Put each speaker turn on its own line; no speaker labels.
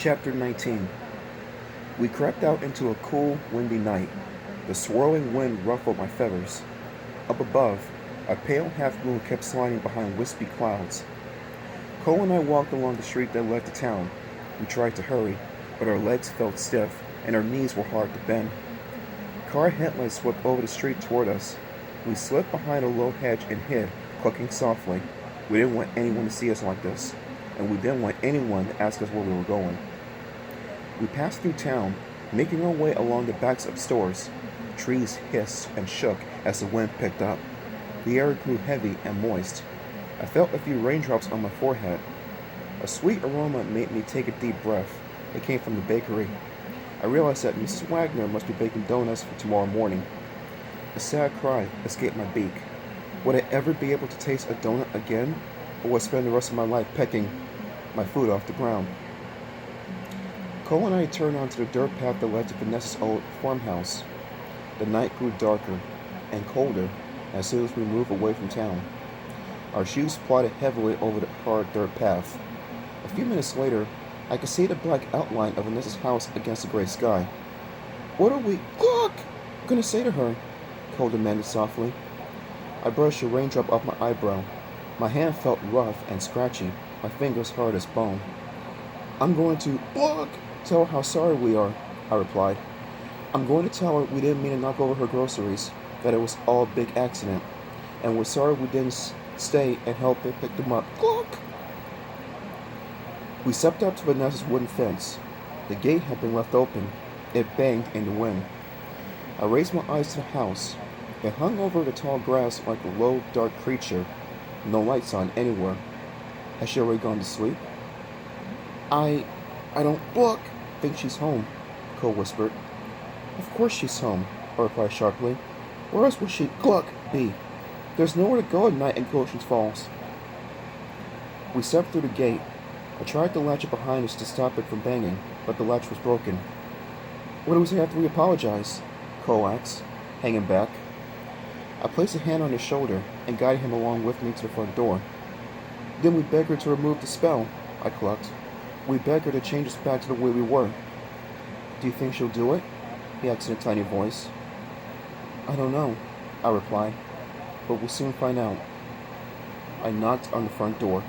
Chapter 19. We crept out into a cool, windy night. The swirling wind ruffled my feathers. Up above, a pale half-moon kept sliding behind wispy clouds. Cole and I walked along the street that led to town. We tried to hurry, but our legs felt stiff and our knees were hard to bend. Car headlights swept over the street toward us. We slipped behind a low hedge and hid, clucking softly. We didn't want anyone to see us like this, and we didn't want anyone to ask us where we were going. We passed through town, making our way along the backs of stores. Trees hissed and shook as the wind picked up. The air grew heavy and moist. I felt a few raindrops on my forehead. A sweet aroma made me take a deep breath. It came from the bakery. I realized that Mrs. Wagner must be baking donuts for tomorrow morning. A sad cry escaped my beak. Would I ever be able to taste a donut again, or would I spend the rest of my life pecking my food off the ground? Cole and I turned onto the dirt path that led to Vanessa's old farmhouse. The night grew darker and colder as soon as we moved away from town. Our shoes plodded heavily over the hard dirt path. A few minutes later, I could see the black outline of Vanessa's house against the gray sky. "What are we gonna say to her?" Cole demanded softly. I brushed a raindrop off my eyebrow. My hand felt rough and scratchy, my fingers hard as bone. "I'm going to tell her how sorry we are," I replied. "I'm going to tell her we didn't mean to knock over her groceries, that it was all a big accident, and we're sorry we didn't stay and help her pick them up." We stepped up to Vanessa's wooden fence. The gate had been left open. It banged in the wind. I raised my eyes to the house. It hung over the tall grass like a low, dark creature. No lights on anywhere. Has she already gone to sleep? I don't think she's home," Cole whispered. "Of course she's home," I replied sharply. "Where else would she be? There's nowhere to go at night in Goshen Falls." We stepped through the gate. I tried to latch it behind us to stop it from banging, but the latch was broken. "What do we say after we apologize?" Cole asked, hanging back. I placed a hand on his shoulder and guided him along with me to the front door. "Then we beg her to remove the spell," I clucked. "We beg her to change us back to the way we were." "Do you think she'll do it?" he asked in a tiny voice. "I don't know," I replied, "but we'll soon find out." I knocked on the front door.